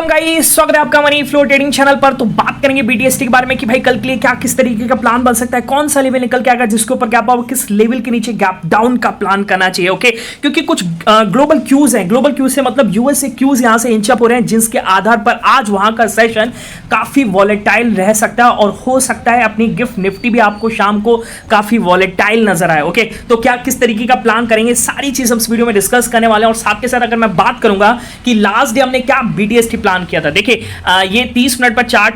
Welcome guys, स्वागत है आपका मनी फ्लो ट्रेडिंग चैनल पर। तो बात करेंगे बीटीएसटी के बारे में कि भाई कल के लिए क्या किस तरीके का प्लान बन सकता है, कौन सा लेवल निकल के आएगा जिसके ऊपर गैप आउट, किस लेवल के नीचे गैप डाउन का प्लान करना चाहिए। ओके, क्योंकि कुछ ग्लोबल क्यूज हैं। ग्लोबल क्यूज से मतलब यूएसए क्यूज यहां से इंच अप हो रहे हैं, जिसके आधार पर आज वहां का सेशन काफी वॉलेटाइल रह सकता है और हो सकता है अपनी गिफ्ट निफ्टी भी आपको शाम को काफी वॉलेटाइल नजर आए। ओके, तो क्या किस तरीके का प्लान करेंगे, सारी चीज हम इस वीडियो में डिस्कस करने वाले हैं। और साथ के साथ अगर मैं बात करूंगा कि लास्ट डे हमने क्या बीटीएसटी प्लान किया था, देखिए ये 30 मिनट पर चार्ट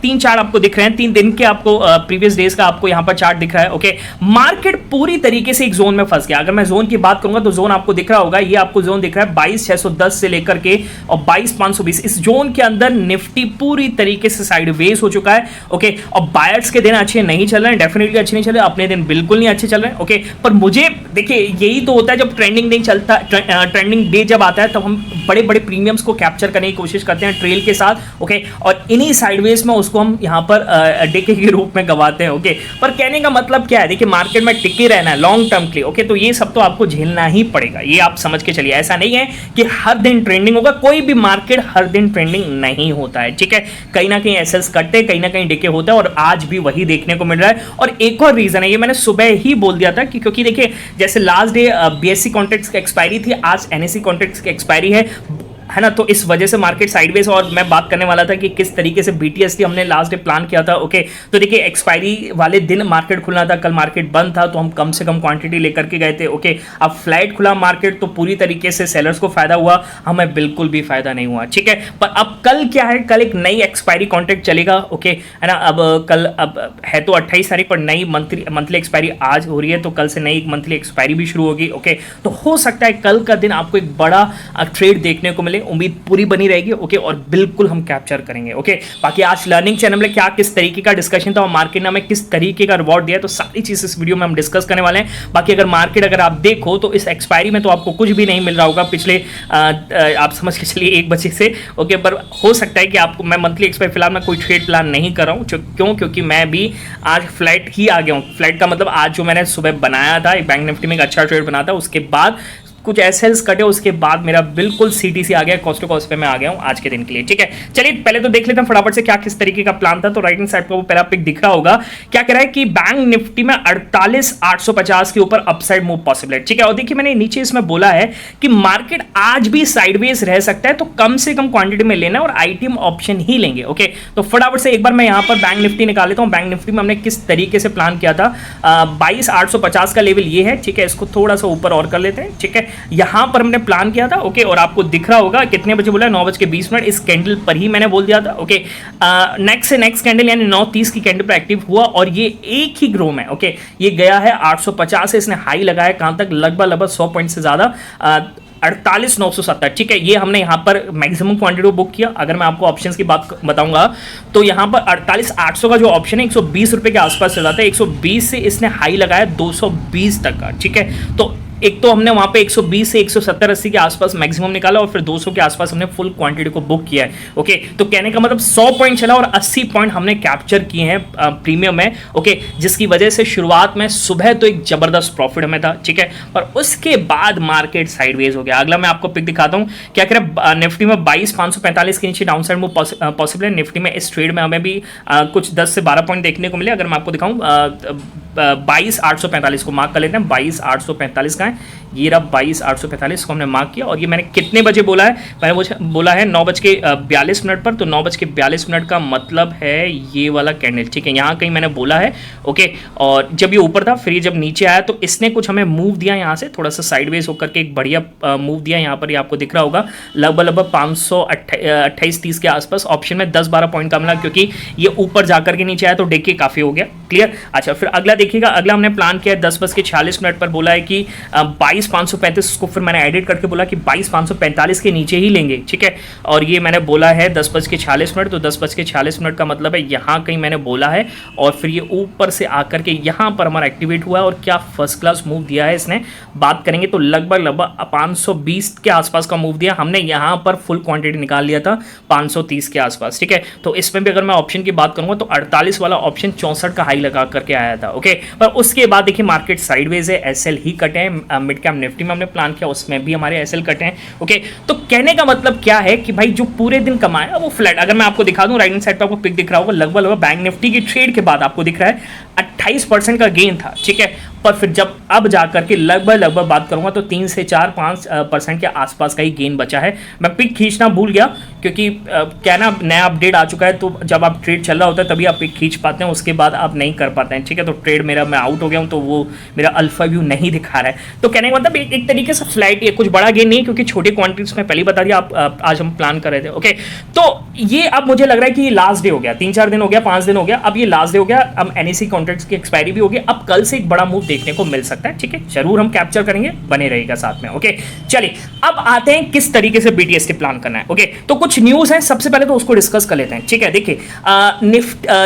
तीन चार्ट आपको दिख रहे हैं, 3 दिन के आपको प्रीवियस डेज का आपको यहां पर चार्ट दिख रहा है। ओके, मार्केट पूरी तरीके से एक जोन में फंस गया। अगर मैं जोन की बात करूंगा तो जोन आपको दिख रहा होगा, ये आपको जोन दिख रहा है 22,610 से लेकर के और 22,520। इस जोन के अंदर निफ्टी पूरी तरीके से साइडवेज हो चुका है। ओके, और बायर्स के दिन अच्छे नहीं चल रहे हैं, डेफिनेटली अच्छे नहीं चल रहे, अपने दिन बिल्कुल नहीं अच्छे चल रहे हैं। ओके, पर मुझे देखिए यही तो होता है जब ट्रेंडिंग डे चलता, ट्रेंडिंग डे जब आता है तब हम बड़े बड़े प्रीमियम्स को कैप्चर करने की कोशिश करते हैं ट्रेल के साथ। ओके, और इन्हीं साइडवेज में उसको हम यहां पर डेके के रूप में गवाते हैं। ओके, पर कहने का मतलब क्या है, देखिए मार्केट में टिके रहना है लॉन्ग टर्म के लिए। ओके, तो ये सब तो आपको झेलना ही पड़ेगा, ये आप समझ के चलिए। ऐसा नहीं है कि हर दिन ट्रेंडिंग होगा, कोई भी मार्केट हर दिन ट्रेंडिंग नहीं होता है। ठीक है, कहीं ना कहीं एसएल्स कटते, कहीं ना कहीं डिके होता है और आज भी वही देखने को मिल रहा है। और एक और रीजन है, ये मैंने सुबह ही बोल दिया था कि क्योंकि देखिए जैसे लास्ट डे बीएससी कॉन्ट्रैक्ट्स की एक्सपायरी थी, आज एनएससी कॉन्ट्रैक्ट्स की एक्सपायरी है ना, तो इस वजह से मार्केट साइडवेज। और मैं बात करने वाला था कि किस तरीके से बीटीएसटी हमने लास्ट डे प्लान किया था। ओके, तो देखिए एक्सपायरी वाले दिन मार्केट खुलना था, कल मार्केट बंद था तो हम कम से कम क्वांटिटी लेकर के गए थे। ओके, अब फ्लैट खुला मार्केट तो पूरी तरीके से सेलर्स को फायदा हुआ, हमें बिल्कुल भी फायदा नहीं हुआ। ठीक है, पर अब कल क्या है, कल एक नई एक्सपायरी कॉन्ट्रैक्ट चलेगा। ओके, है ना, अब कल अब है तो 28 तारीख पर नई मंथली एक्सपायरी आज हो रही है, तो कल से नई मंथली एक्सपायरी भी शुरू होगी। ओके, तो हो सकता है कल का दिन आपको एक बड़ा ट्रेड देखने को मिले, उम्मीद पूरी बनी रहेगी। ओके, और बिल्कुल हम कैप्चर करेंगे। ओके, बाकी आज लर्निंग चैनल में क्या किस तरीके का डिस्कशन था और मार्केट ने हमें किस तरीके का रिवॉर्ड दिया, तो सारी चीज इस वीडियो में हम डिस्कस करने वाले हैं। बाकी अगर मार्केट अगर आप देखो तो इस एक्सपायरी में तो आपको कुछ भी नहीं मिल रहा होगा पिछले आप समझ के चलिए 1 बजे से। ओके, पर हो सकता है कि आपको मैं मंथली एक्सपायरी फिलहाल मैं कोई ट्रेड प्लान नहीं कर रहा हूं, क्यों, क्योंकि मैं भी आज फ्लैट ही आ गया हूं। फ्लैट का मतलब आज जो मैंने सुबह बनाया था, एक बैंक निफ्टी में एक अच्छा ट्रेड बना था, उसके बाद कुछ एसएल्स कटे, उसके बाद मेरा बिल्कुल सीटीसी आ गया, कॉस्ट टू कॉस्ट पे मैं आ गया हूं आज के दिन के लिए। ठीक है, चलिए पहले तो देख लेते हैं फटाफट से क्या किस तरीके का प्लान था। तो राइट हैंड साइड पर वो पहला पिक दिख रहा होगा, क्या कह रहा है कि बैंक निफ्टी में 48,850 के ऊपर अपसाइड मूव पॉसिबल है। ठीक है, और देखिए मैंने नीचे इसमें बोला है कि मार्केट आज भी साइडवेज रह सकता है, तो कम से कम क्वांटिटी में लेना और आईटीएम ऑप्शन ही लेंगे। ओके, तो फटाफट से एक बार मैं यहां पर बैंक निफ्टी निकाल लेता हूं। बैंक निफ्टी में हमने किस तरीके से प्लान किया था, 22,850 का लेवल ये है। ठीक है, इसको थोड़ा सा ऊपर और कर लेते हैं। ठीक है, यहां पर हमने प्लान किया था। ओके, और आपको दिख रहा होगा कितने बजे बोला, 9:20 इस कैंडल पर ही मैंने बोल दिया था। ओके, नेक्स्ट कैंडल यानी 9:30 की कैंडल पर एक्टिव हुआ और ये एक ही ग्रो में ओके ये गया है 850 से, इसने हाई लगाया कहां तक, लगभग 100 पॉइंट से ज्यादा, 48,970। ठीक है, ये हमने यहां पर मैक्सिमम क्वांटिटी बुक किया। अगर मैं आपको ऑप्शंस की बात बताऊंगा तो यहां पर 48,800 का जो ऑप्शन है 120 रुपए के आसपास चल जाता है, 120 से इसने हाई लगाया 220 तक का। ठीक है, तो एक तो हमने वहां पे 120 से 170-80 के आसपास मैक्सिमम निकाला और फिर 200 के आसपास हमने फुल क्वांटिटी को बुक किया है। ओके, तो कहने का मतलब 100 पॉइंट चला और 80 पॉइंट हमने कैप्चर किए हैं प्रीमियम में। ओके, जिसकी वजह से शुरुआत में सुबह तो एक जबरदस्त प्रॉफिट हमें था। ठीक है, और उसके बाद मार्केट साइडवेज हो गया। अगला मैं आपको पिक दिखाता हूं, क्या करें, निफ्टी में 22,545 के नीचे डाउन साइड मूव पॉसिबल है। निफ्टी में इस ट्रेड में हमें भी कुछ 10 से 12 पॉइंट देखने को मिले। अगर मैं आपको दिखाऊं 22,845 को मार्क कर लेते हैं, 22,845 का है ये रहा, 22,845 को हमने मार्क किया। और ये मैंने कितने बजे बोला है, मैंने बोला है 9:42 पर, तो 9:42 का मतलब है ये वाला कैंडल। ठीक है, यहाँ कहीं मैंने बोला है। ओके, और जब ये ऊपर था फिर ये जब नीचे आया तो इसने कुछ हमें मूव दिया, यहाँ से थोड़ा सा साइडवेज होकर के एक बढ़िया मूव दिया। यहाँ पर ये आपको दिख रहा होगा लगभग 528-30 के आसपास। ऑप्शन में 10-12 पॉइंट का मिला क्योंकि ये ऊपर जाकर के नीचे आया तो डेके काफी हो गया। क्लियर, अच्छा फिर अगला देखिएगा, अगला हमने प्लान किया 10:46 पर, बोला है कि 22,535 को फिर मैंने एडिट करके बोला कि 22,545 के नीचे ही लेंगे। ठीक है, और ये मैंने बोला है 10:46, तो 10:46 का मतलब है यहाँ कहीं मैंने बोला है और फिर ये ऊपर से आकर के यहाँ पर हमारा एक्टिवेट हुआ है और क्या फर्स्ट क्लास मूव दिया है इसने। बात करेंगे तो लगभग 520 के आसपास का मूव दिया हमने, यहाँ पर फुल क्वांटिटी निकाल लिया था 530 के आसपास। ठीक है, तो इसमें भी अगर मैं ऑप्शन की बात करूंगा तो 48 वाला ऑप्शन 64 का हाई लगा करके आया था। ओके, पर उसके बाद देखिए मार्केट साइडवेज है, एसएल ही कटे हैं, मिड हम निफ्टी में हमने प्लान किया उसमें भी हमारे एसएल कटे हैं। ओके, तो कहने का मतलब क्या है कि भाई जो पूरे दिन कमाया वो फ्लैट, अगर मैं आपको दिखा दूं राइट हैंड साइड पर आपको पिक दिख रहा होगा, लगभग बैंक निफ्टी की ट्रेड के बाद आपको दिख रहा है 28% का गेन था, ठीक है। पर फिर जब अब जाकर के लगभग बात करूंगा तो 3 से 4-5% के आसपास का ही गेन बचा है। मैं पिक खींचना भूल गया क्योंकि क्या ना नया अपडेट आ चुका है, तो जब आप ट्रेड चल रहा होता है तभी आप पिक खींच पाते हैं, उसके बाद आप नहीं कर पाते हैं, ठीक है। तो ट्रेड मेरा मैं आउट हो गया हूं तो वो मेरा अल्फा व्यू नहीं दिखा रहा है। तो कहने का मतलब एक तरीके से फ्लाइट, ये कुछ बड़ा गेन नहीं क्योंकि छोटी क्वांटिटीज में पहले बता दिया, आप आज हम प्लान कर रहे थे। ओके, तो ये अब मुझे लग रहा है कि ये लास्ट डे हो गया, 3-4 दिन हो गया, 5 दिन हो गया, अब ये लास्ट डे हो गया, अब एनएससी कॉन्ट्रैक्ट्स की एक्सपायरी भी होगी, अब कल से एक बड़ा मूव देखने को मिल सकता है, ठीक है। जरूर हम कैप्चर करेंगे, बने रहेगा साथ में। ओके, चलिए अब आते हैं किस तरीके से बीटीएसटी प्लान करना है। ओके, तो कुछ न्यूज है, सबसे पहले तो उसको डिस्कस कर लेते हैं, ठीक है। देखिए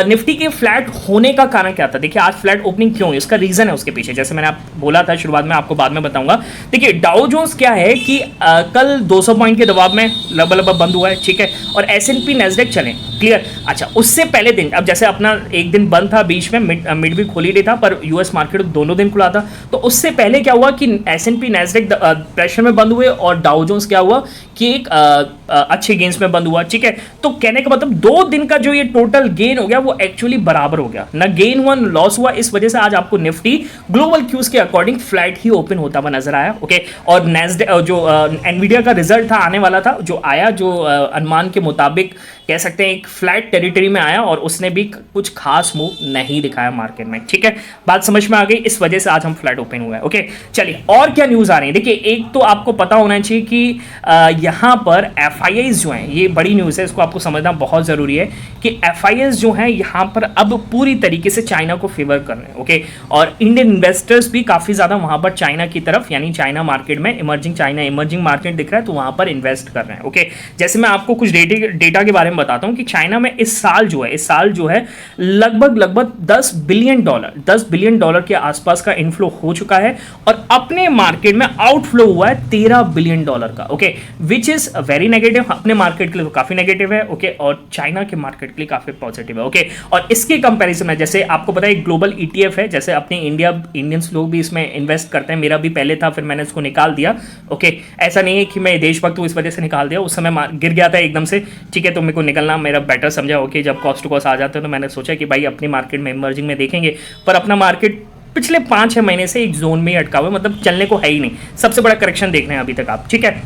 निफ्टी के फ्लैट होने का कारण क्या था, देखिए आज फ्लैट ओपनिंग क्यों है, इसका रीजन है उसके पीछे, जैसे मैंने बोला था शुरुआत में, आपको बाद में बताऊंगा। देखिए डाउ जोन्स क्या है कि कल 200 पॉइंट के दबाव में लगभग बंद हुआ है, ठीक है, और एसएनपी नैस्डैक चले क्लियर। अच्छा, उससे पहले दिन, अब जैसे अपना एक दिन बंद था बीच में, मिड वीक हॉलीडे था, पर यूएस मार्केट दोनों दिन खुला था, तो उससे पहले क्या हुआ कि एसएनपी नैस्डैक प्रेशर में बंद हुए और डाउ जोन्स क्या हुआ कि एक अच्छे गेन्स में बंद हुआ, ठीक है। तो कहने का मतलब 2 दिन का जो ये टोटल गेन हो गया वो एक्चुअली बराबर हो गया, ना गेन हुआ ना लॉस हुआ। इस वजह से आज आपको निफ्टी ग्लोबल क्यूज के अकॉर्डिंग फ्लैट ही ओपन होता हुआ नजर आया। ओके, और नैस्डैक जो एनवीडिया का रिजल्ट था आने वाला था, जो आया, जो अनुमान के मुताबिक कह सकते हैं एक फ्लैट टेरिटरी में आया और उसने भी कुछ खास मूव नहीं दिखाया मार्केट में, ठीक है। बात समझ में आ गई, इस वजह से आज हम फ्लैट ओपन हुआ है। ओके, चलिए और क्या न्यूज आ रही है। देखिए एक तो आपको पता होना चाहिए कि यहां पर एफआईआईज जो हैं, ये बड़ी न्यूज है, इसको आपको समझना बहुत जरूरी है कि एफआईआईज जो हैं यहां पर अब पूरी तरीके से चाइना को फेवर कर रहे हैं। ओके, और इंडियन इन्वेस्टर्स भी काफी ज्यादा वहां पर चाइना की तरफ, यानी चाइना मार्केट में इमर्जिंग मार्केट दिख रहा है, तो वहां पर इन्वेस्ट कर रहे हैं। ओके, जैसे मैं आपको कुछ डेटा के बारे में बताता हूं कि चाइना में इस साल जो है लगभग 10 बिलियन डॉलर के आसपास का इनफ्लो हो चुका है, और अपने मार्केट में आउटफ्लो हुआ है 13 बिलियन डॉलर का। Okay, which is very negative, अपने मार्केट के लिए तो काफी नेगेटिव है। ओके, और चाइना के मार्केट के लिए काफी पॉजिटिव है। ओके, और इसके कंपैरिजन में जैसे आपको पता है ग्लोबल ईटीएफ है, जैसे अपने इंडियंस लोग भी इसमें इन्वेस्ट करते हैं, मेरा भी पहले था, फिर मैंने इसको निकाल दिया। ओके, ऐसा नहीं है कि मैं देशभक्त हूं इस वजह से निकाल दिया, उस समय गिर गया था एकदम से, ठीक है, तो मेरे को निकलना मेरा बेटर समझा। ओके, जब कॉस्ट टू कॉस्ट आ जाता है तो मैंने सोचा कि भाई अपनी मार्केट में इमर्जिंग में देखेंगे, पर अपना मार्केट पिछले 5-6 महीने से एक जोन में ही अटका हुआ है, मतलब चलने को है ही नहीं, सबसे बड़ा करेक्शन देख रहे हैं अभी तक आप, ठीक है।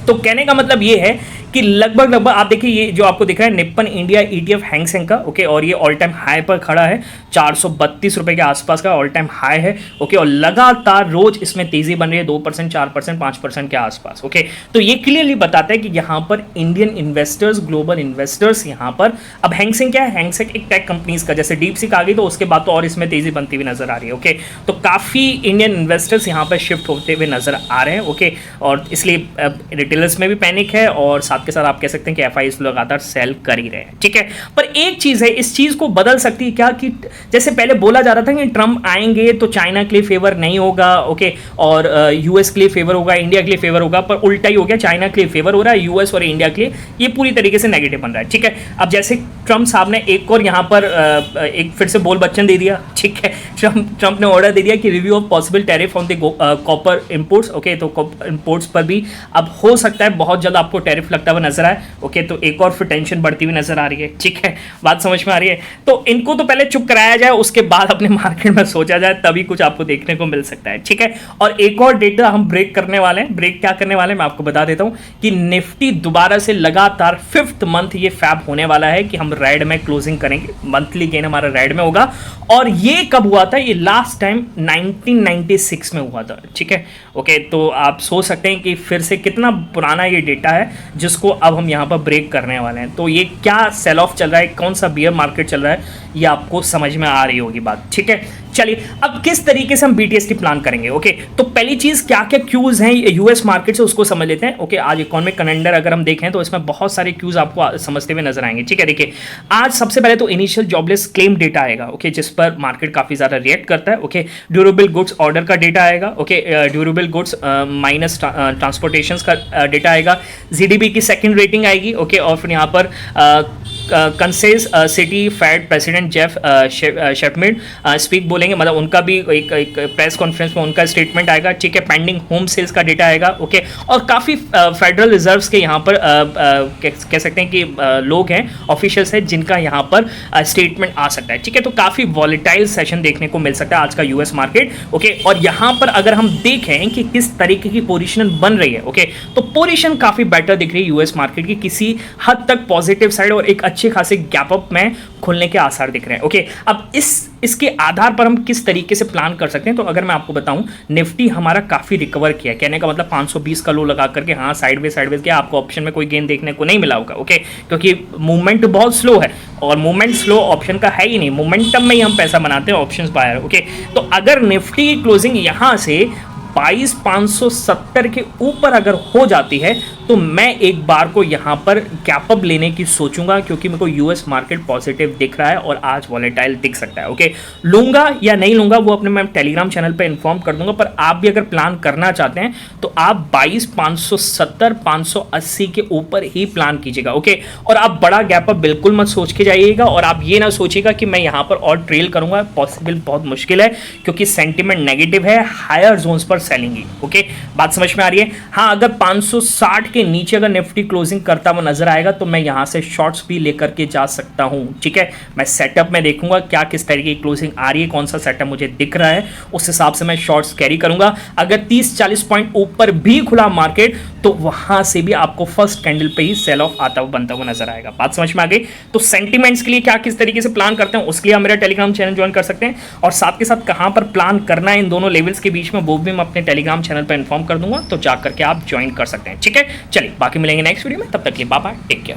तो कहने का मतलब ये है कि लगभग आप देखिए ये जो आपको दिख रहा है निप्पन इंडिया ईटीएफ हैंगसेंग का। ओके, और ये ऑल टाइम हाई पर खड़ा है, 432 रुपए के आसपास का ऑल टाइम हाई है। ओके, और लगातार रोज इसमें तेजी बन रही है, 2%, 4%, 5% के आसपास। ओके, तो ये क्लियरली बताता है कि यहाँ पर इंडियन इन्वेस्टर्स, ग्लोबल इन्वेस्टर्स यहाँ पर, अब हैंगसेंग क्या है, हैंगसेंग एक टेक कंपनीज का, जैसे डीपसीक आ गई तो उसके बाद तो और इसमें तेजी बनती हुई नजर आ रही है। ओके, तो काफी इंडियन इन्वेस्टर्स यहाँ पर शिफ्ट होते हुए नजर आ रहे हैं। ओके, और इसलिए रिटेलर्स में भी पैनिक है, और साथ के साथ आप कह सकते हैं कि एफआईआईज लगातार सेल कर ही रहे हैं, ठीक है। पर एक चीज है, इस चीज को बदल सकती है क्या, कि जैसे पहले बोला जा रहा था कि ट्रम्प आएंगे तो चाइना के लिए फेवर नहीं होगा, ओके, और यूएस के लिए फेवर होगा, इंडिया के लिए फेवर होगा, पर उल्टा ही हो गया, चाइना के लिए फेवर हो रहा है, यूएस और इंडिया के लिए ये पूरी तरीके से नेगेटिव बन रहा है, ठीक है। अब जैसे ट्रम्प साहब ने एक और यहाँ पर एक फिर से बोल बच्चन दे दिया, ठीक है। ट्रम्प ने ऑर्डर दे दिया कि review of possible tariff on the copper imports. Okay, तो इंपोर्ट्स पर भी अब हो सकता है बहुत जल्द आपको टैरिफ लगता हुआ नजर आए। ओके, तो एक और फिर टेंशन बढ़ती हुई नजर आ रही है, ठीक है, बात समझ में आ रही है। तो इनको तो पहले चुप कराया जाए, उसके बाद अपने मार्केट में सोचा जाए, तभी कुछ आपको देखने को मिल सकता है, ठीक है। और एक और डेटा हम ब्रेक करने वाले हैं, ब्रेक क्या करने वाले हैं मैं आपको बता देता हूं कि निफ्टी दोबारा से लगातार 5th मंथ ये फैब होने वाला है कि हम रेड में क्लोजिंग करेंगे, मंथली गेन हमारा रेड में होगा। और ये कब हुआ था, ये लास्ट टाइम 1996 में हुआ था, ठीक है। ओके, तो आप सोच सकते हैं कि फिर से कितना पुराना ये डेटा है जिसको अब हम यहाँ पर ब्रेक करने वाले हैं। तो ये क्या सेल ऑफ चल रहा है, कौन सा बियर मार्केट चल रहा है, ये आपको समझ में आ रही होगी बात, ठीक है। चलिए अब किस तरीके से हम बीटीएसटी प्लान करेंगे। ओके, तो पहली चीज क्या क्या क्यूज हैं यूएस मार्केट से, उसको समझ लेते हैं। ओके, आज इकोनॉमिक कैलेंडर अगर हम देखें तो इसमें बहुत सारे क्यूज आपको समझते हुए नजर आएंगे, ठीक है। देखिए आज सबसे पहले तो इनिशियल जॉबलेस क्लेम डेटा आएगा, ओके, जिस पर मार्केट काफी ज्यादा रिएक्ट करता है। ओके, ड्यूरेबल गुड्स ऑर्डर का डेटा आएगा। Okay, durable goods minus transportation का डेटा आएगा। जीडीपी की सेकंड रेटिंग आएगी। ओके, और फिर यहाँ पर Kansas City Fed president Jeff Schmid speak बोलेंगे, मतलब उनका भी एक प्रेस कॉन्फ्रेंस में उनका स्टेटमेंट आएगा, ठीक है। पेंडिंग होम सेल्स का डेटा आएगा, ओके। और काफ़ी फेडरल रिजर्व्स के यहाँ पर कह सकते हैं कि लोग हैं, ऑफिशियल्स हैं, जिनका यहाँ पर स्टेटमेंट आ सकता है, ठीक है। तो काफ़ी वॉलेटाइल सेशन देखने को मिल सकता है आज का यूएस मार्केट, ओके। और यहाँ पर अगर हम देखें कि किस तरीके की पोजीशन बन रही है, ओके, तो पोजीशन काफ़ी बेटर दिख रही है यूएस मार्केट की, किसी हद तक पॉजिटिव साइड और एक अच्छे खासे गैप अप में खुलने के आसार दिख रहे हैं, ओके। अब इसके आधार पर हम किस तरीके से प्लान कर सकते हैं, तो अगर मैं आपको बताऊं, निफ्टी हमारा काफ़ी रिकवर किया, कहने का मतलब 520 का लो लगा करके, हाँ साइडवेज किया, आपको ऑप्शन में कोई गेन देखने को नहीं मिला होगा, ओके, क्योंकि मूवमेंट बहुत स्लो है और मूवमेंट स्लो ऑप्शन का है ही नहीं, मोमेंटम में ही हम पैसा बनाते हैं ऑप्शंस बायर, ओके। तो अगर निफ्टी की क्लोजिंग यहां से 22,570 के ऊपर अगर हो जाती है तो मैं एक बार को यहां पर गैप अप लेने की सोचूंगा, क्योंकि मेरे को यूएस मार्केट पॉजिटिव दिख रहा है और आज वॉलेटाइल दिख सकता है, ओके। लूंगा या नहीं लूंगा वो अपने मैं टेलीग्राम चैनल पे इन्फॉर्म कर दूंगा, पर आप भी अगर प्लान करना चाहते हैं तो आप 22,570 580 के ऊपर ही प्लान कीजिएगा, ओके। और आप बड़ा गैप अप बिल्कुल मत सोच के जाइएगा, और आप ये ना सोचिएगा कि मैं यहां पर और ट्रेल करूंगा, पॉसिबल बहुत मुश्किल है, क्योंकि सेंटिमेंट नेगेटिव है, हायर जोन्स पर सेलिंग, ओके। बात समझ में आ रही है? हाँ, अगर 560 के नीचे अगर निफ्टी क्लोजिंग करता हुआ नजर आएगा तो मैं यहां से शॉर्ट्स भी लेकर के जा सकता हूं, ठीक है। मैं सेटअप में देखूंगा क्या किस तरीके की क्लोजिंग आ रही है, कौन सा सेटअप मुझे दिख रहा है, उस हिसाब से मैं शॉर्ट्स कैरी करूंगा। अगर 30-40 पॉइंट ऊपर भी खुला मार्केट तो वहां से भी आपको फर्स्ट कैंडल पे ही सेल ऑफ आता हुआ बनता हुआ नजर आएगा। बात समझ में आ गई? तो सेंटिमेंट्स के लिए क्या किस तरीके से प्लान करते हैं उसके लिए आप मेरा टेलीग्राम चैनल ज्वाइन कर सकते हैं, और साथ के साथ कहां पर प्लान करना है इन दोनों लेवल्स के बीच में वो भी मैं अपने टेलीग्राम चैनल पर इन्फॉर्म कर दूंगा, तो जाकर के आप ज्वाइन कर सकते हैं, ठीक है। चलिए बाकी मिलेंगे नेक्स्ट वीडियो में, तब तक के लिए बाय बाय, टेक केयर।